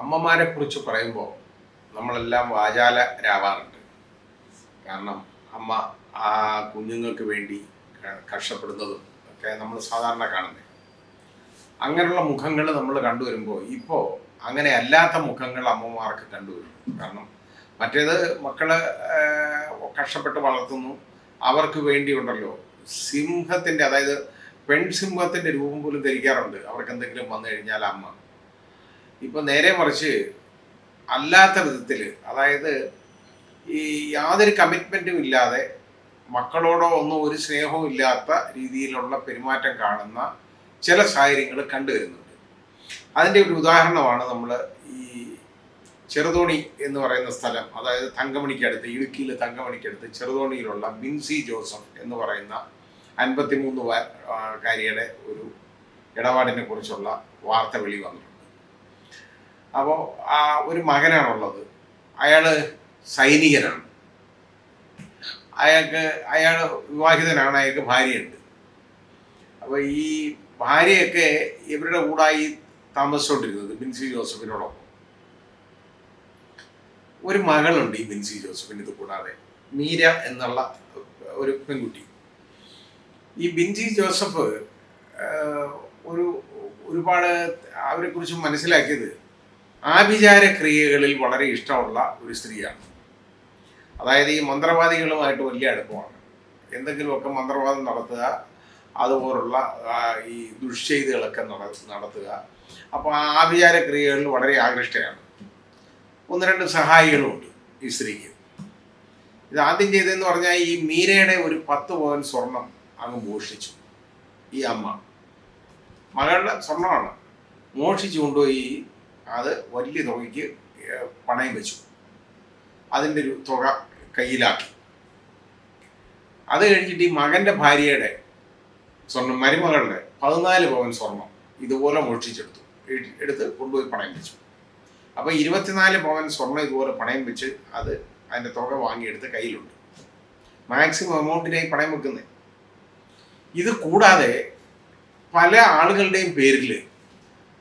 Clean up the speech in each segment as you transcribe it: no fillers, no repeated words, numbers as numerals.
അമ്മമാരെ കുറിച്ച് പറയുമ്പോൾ നമ്മളെല്ലാം വാചാലരാവാറുണ്ട്. കാരണം അമ്മ ആ കുഞ്ഞുങ്ങൾക്ക് വേണ്ടി കഷ്ടപ്പെടുന്നതും ഒക്കെ നമ്മൾ സാധാരണ കാണുന്നത്. അങ്ങനെയുള്ള മുഖങ്ങൾ നമ്മൾ കണ്ടുവരുമ്പോൾ ഇപ്പോൾ അങ്ങനെ അല്ലാത്ത മുഖങ്ങൾ അമ്മമാർക്ക് കണ്ടുവരും. കാരണം മറ്റേത് മക്കളെ കഷ്ടപ്പെട്ട് വളർത്തുന്നു, അവർക്ക് വേണ്ടിയുണ്ടല്ലോ സിംഹത്തിൻ്റെ, അതായത് പെൺസിംഹത്തിൻ്റെ രൂപം പോലും ധരിക്കാറുണ്ട് അവർക്ക് എന്തെങ്കിലും വന്നു കഴിഞ്ഞാൽ അമ്മ. ഇപ്പൊ നേരെ മറിച്ച് അല്ലാത്ത വിധത്തിൽ, അതായത് ഈ യാതൊരു കമ്മിറ്റ്മെന്റും ഇല്ലാതെ മക്കളോടോ ഒന്നും ഒരു സ്നേഹവും ഇല്ലാത്ത രീതിയിലുള്ള പെരുമാറ്റം കാണുന്ന ചില സാഹചര്യങ്ങൾ കണ്ടുവരുന്നുണ്ട്. അതിൻ്റെ ഒരു ഉദാഹരണമാണ് നമ്മൾ ഈ ചെറുതോണി എന്ന് പറയുന്ന സ്ഥലം, അതായത് തങ്കമണിക്കടുത്ത്, ഇടുക്കിയിലെ തങ്കമണിക്കടുത്ത് ചെറുതോണിയിലുള്ള ബിൻസി ജോസഫ് എന്ന് പറയുന്ന 53 കാരിയുടെ ഒരു ഇടപാടിനെ കുറിച്ചുള്ള വാർത്ത വെളി വന്നിട്ടുണ്ട്. അപ്പോൾ ആ ഒരു മകനാണുള്ളത്, അയാൾ സൈനികനാണ്, അയാൾ വിവാഹിതനാണ്, അയാൾക്ക് ഭാര്യയുണ്ട്. അപ്പോൾ ഈ ഭാര്യയൊക്കെ ഇവരുടെ കൂടായി താമസിച്ചുകൊണ്ടിരുന്നത് ബിൻസി ജോസഫിനോടൊപ്പം. ഒരു മകളുണ്ട് ഈ ബിൻസി ജോസഫിന്. ഇത് കൂടാതെ മീര എന്നുള്ള ഒരു പെൺകുട്ടി. ഈ ബിൻസി ജോസഫ് ഒരുപാട് അവരെ കുറിച്ച് മനസ്സിലാക്കിയത് ആഭിചാര ക്രിയകളിൽ വളരെ ഇഷ്ടമുള്ള ഒരു സ്ത്രീയാണ്. അതായത് ഈ മന്ത്രവാദികളുമായിട്ട് വലിയ അടുപ്പമാണ്. എന്തെങ്കിലുമൊക്കെ മന്ത്രവാദം നടത്തുക, അതുപോലുള്ള ഈ ദുഷ്ചെയ്തികളൊക്കെ നടത്തുക. അപ്പോൾ ആ ആഭിചാര ക്രിയകളിൽ വളരെ ആകൃഷ്ടയാണ്. 1-2 സഹായികളുമുണ്ട് ഈ സ്ത്രീക്ക്. ഇത് ആദ്യം ചെയ്തതെന്ന് പറഞ്ഞാൽ ഈ മീരയുടെ ഒരു 10 പവൻ സ്വർണം അങ്ങ് മോഷ്ടിച്ചു. ഈ അമ്മ മകളുടെ സ്വർണ്ണമാണ് മോഷ്ടിച്ചു കൊണ്ടുപോയി അത് വലിയ തുകയ്ക്ക് പണയം വെച്ചു. അതിൻ്റെ ഒരു തുക കയ്യിലാക്കി. അത് കഴിഞ്ഞിട്ട് ഈ മകൻ്റെ ഭാര്യയുടെ സ്വർണം, മരുമകളുടെ 14 പവൻ സ്വർണം ഇതുപോലെ എടുത്ത് കൊണ്ടുപോയി പണയം വെച്ചു. അപ്പോൾ 24 പവൻ സ്വർണം ഇതുപോലെ പണയം വെച്ച് അതിൻ്റെ തുക വാങ്ങിയെടുത്ത് കയ്യിലുണ്ട്. മാക്സിമം എമൗണ്ടിനായി പണയം വെക്കുന്നത്. ഇത് കൂടാതെ പല ആളുകളുടെയും പേരിൽ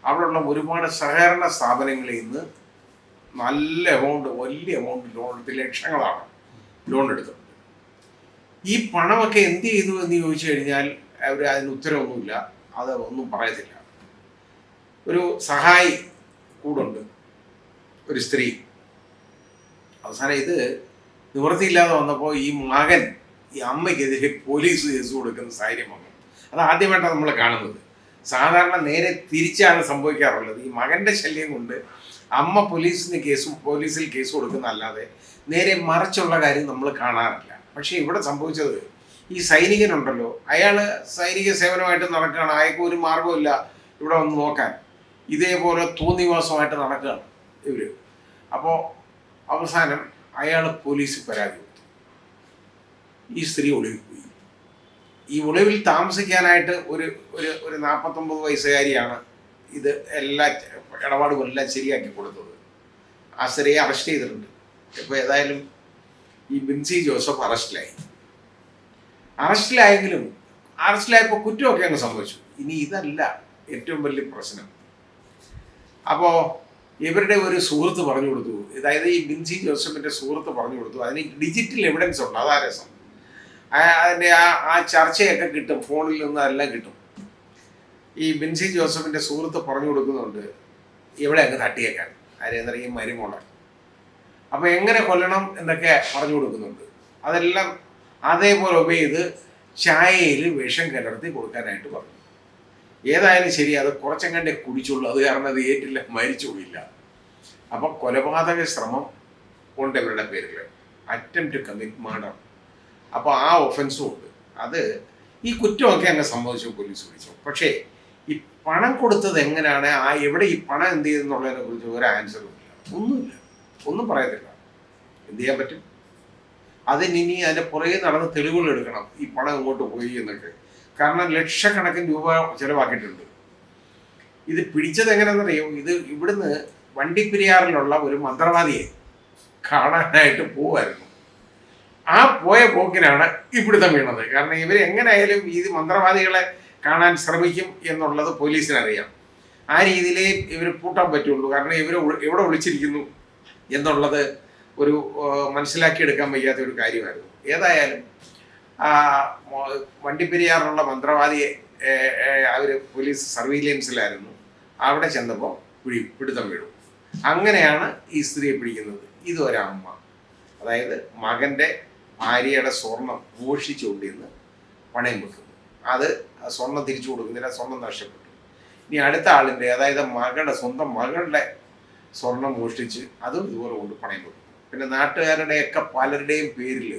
അവിടെയുള്ള ഒരുപാട് സഹകരണ സ്ഥാപനങ്ങളിൽ നിന്ന് നല്ല എമൗണ്ട്, വലിയ എമൗണ്ട് ലോൺ എടുത്ത്, ലക്ഷങ്ങളാണ് ലോൺ എടുത്തത്. ഈ പണമൊക്കെ എന്ത് ചെയ്തു എന്ന് ചോദിച്ചു കഴിഞ്ഞാൽ അവർ അതിന് ഉത്തരവൊന്നുമില്ല, അത് ഒന്നും പറയത്തില്ല. ഒരു സഹായി കൂടുണ്ട്, ഒരു സ്ത്രീ. അവസാനം ഇത് നിവൃത്തിയില്ലാതെ വന്നപ്പോൾ ഈ മകൻ ഈ അമ്മയ്ക്കെതിരെ പോലീസ് കേസ് കൊടുക്കുന്ന സാഹചര്യം വന്നു. അത് ആദ്യമായിട്ടാണ് നമ്മൾ കാണുന്നത്. സാധാരണ നേരെ തിരിച്ചാണ് സംഭവിക്കാറുള്ളത്. ഈ മകൻ്റെ ശല്യം കൊണ്ട് അമ്മ പോലീസിൽ കേസ് കൊടുക്കുന്നതല്ലാതെ നേരെ മറിച്ചുള്ള കാര്യം നമ്മൾ കാണാറില്ല. പക്ഷേ ഇവിടെ സംഭവിച്ചത്, ഈ സൈനികനുണ്ടല്ലോ, അയാൾ സൈനിക സേവനമായിട്ട് നടക്കുകയാണ്, അയാൾക്ക് ഒരു മാർഗമില്ല ഇവിടെ വന്ന് നോക്കാൻ. ഇതേപോലെ തോന്നിവാസമായിട്ട് നടക്കുകയാണ് ഇവർ. അപ്പോൾ അവസാനം അയാൾ പോലീസിൽ പരാതി കൊടുത്തു. ഈ സ്ത്രീ ഒളിവിൽ പോയി. ഈ ഒളിവിൽ താമസിക്കാനായിട്ട് ഒരു 49 വയസ്സുകാരിയാണ് ഇത് എല്ലാ ഇടപാടും എല്ലാം ശരിയാക്കി കൊടുത്തത്. ആ സ്ത്രീയെ അറസ്റ്റ് ചെയ്തിട്ടുണ്ട്. ഇപ്പോൾ ഏതായാലും ഈ ബിൻസി ജോസഫ് അറസ്റ്റിലായപ്പോൾ കുറ്റമൊക്കെ അങ്ങ് സംഭവിച്ചു. ഇനി ഇതല്ല ഏറ്റവും വലിയ പ്രശ്നം. അപ്പോൾ ഇവരുടെ ഒരു സുഹൃത്ത് പറഞ്ഞു കൊടുത്തു, അതായത് ഈ ബിൻസി ജോസഫിൻ്റെ സുഹൃത്ത് പറഞ്ഞു കൊടുത്തു, അതിന് ഡിജിറ്റൽ എവിഡൻസ് ഉണ്ട്. അതാ രസം. അതിൻ്റെ ആ ചർച്ചയൊക്കെ കിട്ടും, ഫോണിൽ നിന്ന് എല്ലാം കിട്ടും. ഈ ബിൻസി ജോസഫിൻ്റെ സുഹൃത്ത് പറഞ്ഞു കൊടുക്കുന്നുണ്ട് ഇവിടെ അങ്ങ് തട്ടിയേക്കാൻ, ആരെന്നറിയ മരുമോളെ. അപ്പോൾ എങ്ങനെ കൊല്ലണം എന്നൊക്കെ പറഞ്ഞു കൊടുക്കുന്നുണ്ട്. അതെല്ലാം അതേപോലെ ഒബേ ചെയ്ത് ചായയിൽ വിഷം കലർത്തി കൊടുക്കാനായിട്ട് പറഞ്ഞു. ഏതായാലും ശരി, അത് കുറച്ചെങ്ങാണ്ടേ കുടിച്ചുള്ളൂ. അത് കാരണം അത് ഏറ്റില്ല, മരിച്ചുമില്ല. അപ്പം കൊലപാതക ശ്രമം ഉണ്ട് ഇവരുടെ പേരിൽ, അറ്റംപ്റ്റ് കമ്മിറ്റ് മർഡർ. അപ്പോൾ ആ ഒഫൻസും ഉണ്ട്. അത് ഈ കുറ്റമൊക്കെ അങ്ങ് സംഭവിച്ചു, പോലീസ് പിടിച്ചു. പക്ഷേ ഈ പണം കൊടുത്തത് എങ്ങനെയാണ്, എവിടെ ഈ പണം എന്ത് ചെയ്തെന്നുള്ളതിനെ കുറിച്ച് ഒരു ആൻസറും ഇല്ല, ഒന്നും പറയത്തില്ല. എന്ത് ചെയ്യാൻ പറ്റും? അതിനി അതിൻ്റെ പുറകെ നടന്ന് തെളിവുകൾ എടുക്കണം, ഈ പണം എങ്ങോട്ട് പോയി എന്നൊക്കെ. കാരണം ലക്ഷക്കണക്കിന് രൂപ ചിലവാക്കിയിട്ടുണ്ട്. ഇത് പിടിച്ചത് എങ്ങനെയാണെന്നറിയോ? ഇത് ഇവിടുന്ന് വണ്ടിപ്പെരിയാറിലുള്ള ഒരു മന്ത്രവാദിയെ കാണാനായിട്ട് പോവായിരുന്നു. ആ പോയ പോക്കിനാണ് ഇവിടുത്തെ വീണത്. കാരണം ഇവർ എങ്ങനെയായാലും ഈ മന്ത്രവാദികളെ കാണാൻ ശ്രമിക്കും എന്നുള്ളത് പോലീസിനറിയാം. ആ രീതിയിലേ ഇവർ പൂട്ടാൻ പറ്റുള്ളൂ. കാരണം ഇവർ എവിടെ ഒളിച്ചിരിക്കുന്നു എന്നുള്ളത് ഒരു മനസ്സിലാക്കിയെടുക്കാൻ വയ്യാത്ത ഒരു കാര്യമായിരുന്നു. ഏതായാലും വണ്ടിപ്പെരിയാറുള്ള മന്ത്രവാദിയെ അവർ പോലീസ് സർവീലൻസിലായിരുന്നു. അവിടെ ചെന്നപ്പോൾ പിടുത്തം വീഴും. അങ്ങനെയാണ് ഈ സ്ത്രീയെ പിടിക്കുന്നത്. ഇതൊരമ്മ, അതായത് മകൻ്റെ ഭാര്യയുടെ സ്വർണം മോഷിച്ചുകൊണ്ടിരുന്ന് പണയം വെക്കുന്നു. അത് സ്വർണം തിരിച്ചു കൊടുക്കുന്നില്ല, സ്വർണം നഷ്ടപ്പെട്ടു. ഇനി അടുത്ത ആളിൻ്റെ, അതായത് സ്വന്തം മകളുടെ സ്വർണം മോഷ്ടിച്ച് അതും ഇതുപോലെ കൊണ്ട് പണയം വെക്കും. പിന്നെ നാട്ടുകാരുടെയൊക്കെ പലരുടെയും പേരിൽ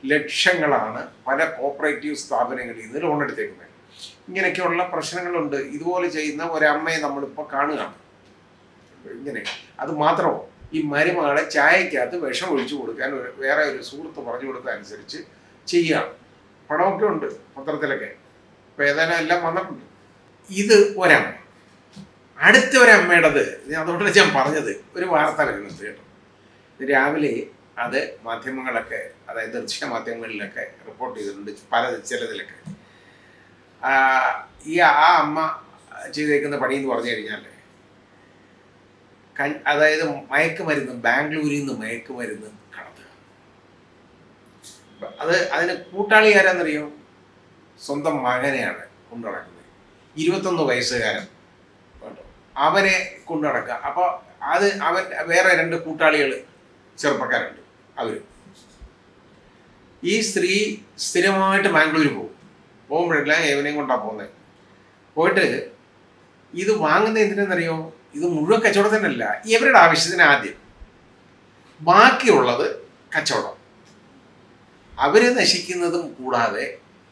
ലക്ഷങ്ങളാണ് പല കോപ്പറേറ്റീവ് സ്ഥാപനങ്ങളിൽ നിന്ന് ലോൺ എടുത്തേക്കുന്നത്. ഇങ്ങനെയൊക്കെയുള്ള പ്രശ്നങ്ങളുണ്ട്. ഇതുപോലെ ചെയ്യുന്ന ഒരമ്മയെ നമ്മളിപ്പോൾ കാണുകയാണ്. ഇങ്ങനെ അത് മാത്രമോ, ഈ മരുമകളെ ചായക്കകത്ത് വിഷം ഒഴിച്ചു കൊടുക്കാൻ വേറെ ഒരു സുഹൃത്ത് പറഞ്ഞു കൊടുത്തതനുസരിച്ച് ചെയ്യുകയാണ്. പടമൊക്കെ ഉണ്ട് പത്രത്തിലൊക്കെ, ഇപ്പോൾ ഏതായാലും എല്ലാം വന്നിട്ടുണ്ട്. ഇത് ഒരമ്മ. അടുത്ത ഒരമ്മയുടേത്, അതുകൊണ്ടാണ് ഞാൻ പറഞ്ഞത്, ഒരു വാർത്ത വരുന്നത് കേട്ടോ. രാവിലെ അത് മാധ്യമങ്ങളൊക്കെ, അതായത് ദൃശ്യമാധ്യമങ്ങളിലൊക്കെ റിപ്പോർട്ട് ചെയ്തിട്ടുണ്ട്, ചിലതിലൊക്കെ. ആ അമ്മ ചെയ്തേക്കുന്ന പണി എന്ന് പറഞ്ഞു കഴിഞ്ഞാൽ, അതായത് മയക്കുമരുന്ന്, ബാംഗ്ലൂരിൽ നിന്ന് മയക്കുമരുന്ന് കടത്തുക. അതിന് കൂട്ടാളി ആരാന്നറിയോ? സ്വന്തം മകനെയാണ് കൊണ്ടു നടക്കുന്നത്. 21 വയസ്സുകാരൻ കേട്ടോ, അവനെ കൊണ്ടു നടക്കുക. അപ്പോൾ അവൻ വേറെ 2 കൂട്ടാളികൾ ചെറുപ്പക്കാരുണ്ട്. ഈ സ്ത്രീ സ്ഥിരമായിട്ട് ബാംഗ്ലൂർ പോകുമ്പോഴെല്ലാം ഇവനെയും കൊണ്ടാണ് പോകുന്നത്. പോയിട്ട് ഇത് വാങ്ങുന്ന എന്തിനെന്നറിയോ? ഇത് മുഴുവൻ കച്ചവടത്തിനല്ല, ഇവരുടെ ആവശ്യത്തിന് ആദ്യം, ബാക്കിയുള്ളത് കച്ചവടം. അവരെ നശിക്കുന്നതും കൂടാതെ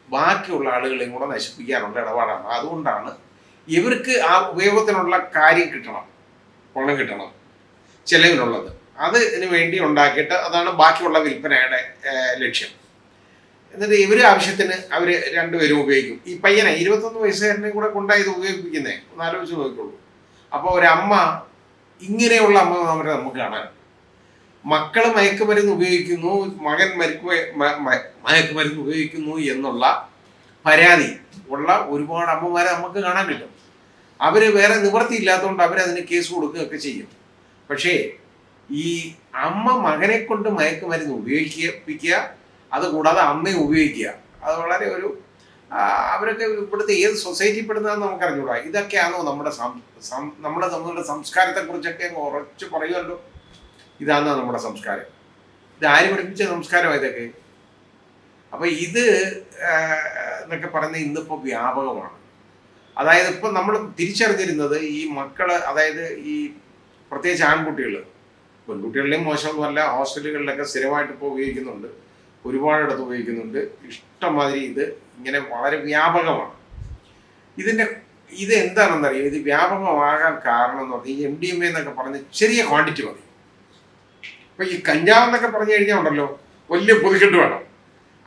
ബാക്കിയുള്ള ആളുകളെയും കൂടെ നശിപ്പിക്കാനുള്ള ഇടപാടാണ്. അതുകൊണ്ടാണ് ഇവർക്ക് ആ ഉപയോഗത്തിനുള്ള കാര്യം കിട്ടണം, പണം കിട്ടണം, ചെലവിനുള്ളത്. അതിന് വേണ്ടി ഉണ്ടാക്കിയിട്ട് അതാണ് ബാക്കിയുള്ള വിൽപ്പനയുടെ ലക്ഷ്യം. എന്നിട്ട് ഇവർ ആവശ്യത്തിന് അവർ രണ്ടുപേരും ഉപയോഗിക്കും. ഈ പയ്യനെ 21 വയസ്സുകാരനെ കൂടെ കൊണ്ടായി ഇത് ഉപയോഗിപ്പിക്കുന്നേ, ഒന്ന് ആലോചിച്ച് നോക്കിക്കോളൂ. അപ്പോൾ ഒരമ്മ, ഇങ്ങനെയുള്ള അമ്മ നമുക്ക് കാണാൻ, മക്കൾ മയക്കുമരുന്ന് ഉപയോഗിക്കുന്നു, മകൻ മയക്കുമരുന്ന് ഉപയോഗിക്കുന്നു എന്നുള്ള പരാതി ഉള്ള ഒരുപാട് അമ്മമാരെ നമുക്ക് കാണാൻ കിട്ടും. അവർ വേറെ നിവൃത്തിയില്ലാത്തതുകൊണ്ട് അവരതിന് കേസ് കൊടുക്കുകയൊക്കെ ചെയ്യും. പക്ഷേ ഈ അമ്മ മകനെ കൊണ്ട് മയക്കുമരുന്ന് ഉപയോഗിപ്പിക്കുക, അതുകൂടാതെ അമ്മയെ ഉപയോഗിക്കുക, അത് വളരെ ഒരു അവരൊക്കെ ഇവിടുത്തെ ഏത് സൊസൈറ്റി പെടുന്നതെന്ന് നമുക്കറിഞ്ഞൂടാ. ഇതൊക്കെയാണോ നമ്മുടെ സംസ്കാരത്തെക്കുറിച്ചൊക്കെ അങ്ങ് ഉറച്ചു പറയുമല്ലോ. ഇതാണോ നമ്മുടെ സംസ്കാരം? ഇത് ആര് പഠിപ്പിച്ച സംസ്കാരമാണ് ഇതൊക്കെ? അപ്പോൾ ഇത് എന്നൊക്കെ പറയുന്നത് ഇന്നിപ്പോൾ വ്യാപകമാണ്. അതായത് ഇപ്പം നമ്മൾ തിരിച്ചറിഞ്ഞിരുന്നത് ഈ മക്കള്, അതായത് ഈ പ്രത്യേകിച്ച് ആൺകുട്ടികൾ, പെൺകുട്ടികളിലെയും മോശമൊന്നുമല്ല, ഹോസ്റ്റലുകളിലൊക്കെ സ്ഥിരമായിട്ട് ഇപ്പോൾ ഉപയോഗിക്കുന്നുണ്ട്, ഒരുപാടിടത്ത് ഉപയോഗിക്കുന്നുണ്ട്, ഇഷ്ടംമാതിരി. ഇത് ഇങ്ങനെ വളരെ വ്യാപകമാണ്. ഇത് എന്താണെന്നറിയാം, ഇത് വ്യാപകമാകാൻ കാരണം എന്ന് പറഞ്ഞാൽ ഈ MDMA എന്നൊക്കെ പറഞ്ഞ് ചെറിയ ക്വാണ്ടിറ്റി മതി. ഇപ്പം ഈ കഞ്ചാവ് എന്നൊക്കെ പറഞ്ഞു കഴിഞ്ഞാൽ ഉണ്ടല്ലോ, വലിയ പൊതിക്കെട്ട് വേണം.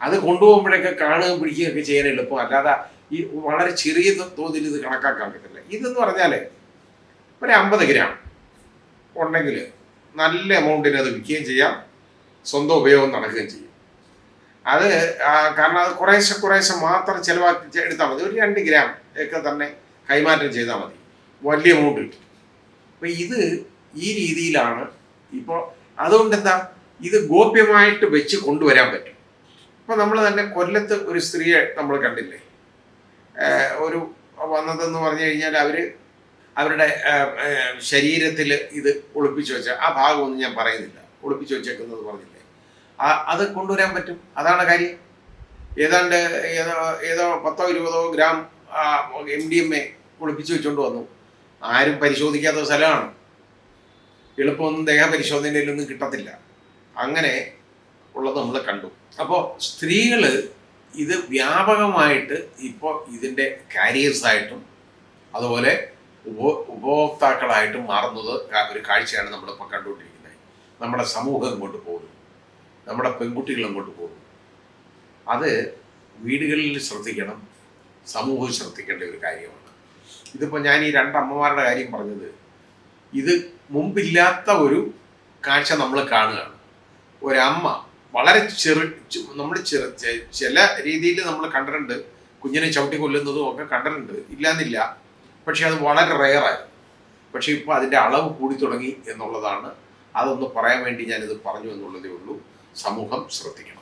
അത് കൊണ്ടുപോകുമ്പോഴൊക്കെ കാണുകയും പിടിക്കുകയൊക്കെ ചെയ്യാൻ എളുപ്പം. അല്ലാതെ ഈ വളരെ ചെറിയ തോതിൽ ഇത് കണക്കാക്കാൻ പറ്റില്ല. ഇതെന്ന് പറഞ്ഞാൽ ഒരു 50 ഗ്രാം ഉണ്ടെങ്കിൽ നല്ല എമൗണ്ടിന് അത് വിൽക്കുകയും ചെയ്യാം, സ്വന്തം ഉപയോഗം നടക്കുകയും ചെയ്യും. അത് കാരണം അത് കുറേശ്ശെ മാത്രം ചിലവാക്കി എടുത്താൽ മതി. ഒരു 2 ഗ്രാം ഒക്കെ തന്നെ കൈമാറ്റം ചെയ്താൽ മതി, വലിയ എമൗണ്ട് കിട്ടും. അപ്പം ഇത് ഈ രീതിയിലാണ് ഇപ്പോൾ. അതുകൊണ്ട് എന്താ, ഇത് ഗോപ്യമായിട്ട് വെച്ച് കൊണ്ടുവരാൻ പറ്റും. ഇപ്പം നമ്മൾ തന്നെ കൊല്ലത്ത് ഒരു സ്ത്രീയെ നമ്മൾ കണ്ടില്ലേ, ഒരു വന്നതെന്ന് പറഞ്ഞു കഴിഞ്ഞാൽ അവരുടെ ശരീരത്തിൽ ഇത് ഒളിപ്പിച്ചു വെച്ച ആ ഭാഗമൊന്നും ഞാൻ പറയുന്നില്ല, ഒളിപ്പിച്ചു വെച്ചേക്കുന്നത് പറഞ്ഞില്ലേ, അത് കൊണ്ടുവരാൻ പറ്റും. അതാണ് കാര്യം. ഏതാണ്ട് ഏതോ 10-20 ഗ്രാം MDMA ഒളിപ്പിച്ചു വെച്ചുകൊണ്ട് വന്നു. ആരും പരിശോധിക്കാത്ത സ്ഥലമാണ്, എളുപ്പമൊന്നും ദേഹപരിശോധനയിലൊന്നും കിട്ടത്തില്ല. അങ്ങനെ ഉള്ളത് നമ്മൾ കണ്ടു. അപ്പോൾ സ്ത്രീകൾ ഇത് വ്യാപകമായിട്ട് ഇപ്പോൾ ഇതിൻ്റെ കാരിയേഴ്സായിട്ടും അതുപോലെ ഉപഭോക്താക്കളായിട്ടും മാറുന്നത് ഒരു കാഴ്ചയാണ് നമ്മളിപ്പോൾ കണ്ടുകൊണ്ടിരിക്കുന്നത്. നമ്മുടെ സമൂഹം ഇങ്ങോട്ട് പോകുന്നു, നമ്മുടെ പെൺകുട്ടികൾ ഇങ്ങോട്ട് പോകുന്നു. അത് വീടുകളിൽ ശ്രദ്ധിക്കണം, സമൂഹം ശ്രദ്ധിക്കേണ്ട ഒരു കാര്യമാണ്. ഇതിപ്പോൾ ഞാൻ ഈ 2 അമ്മമാരുടെ കാര്യം പറഞ്ഞത്, ഇത് മുമ്പില്ലാത്ത ഒരു കാഴ്ച നമ്മൾ കാണുകയാണ്. ഒരമ്മ വളരെ നമ്മൾ ചില രീതിയിൽ നമ്മൾ കണ്ടിട്ടുണ്ട്, കുഞ്ഞിനെ ചവിട്ടി കൊല്ലുന്നതും ഒക്കെ കണ്ടിട്ടുണ്ട്, ഇല്ലാന്നില്ല. പക്ഷെ അത് വളരെ റെയറായിരുന്നു. പക്ഷെ ഇപ്പോൾ അതിൻ്റെ അളവ് കൂടി തുടങ്ങി എന്നുള്ളതാണ്. അതൊന്ന് പറയാൻ വേണ്ടി ഞാനിത് പറഞ്ഞു എന്നുള്ളതേ ഉള്ളൂ. സമൂഹം ശ്രദ്ധിക്കണം.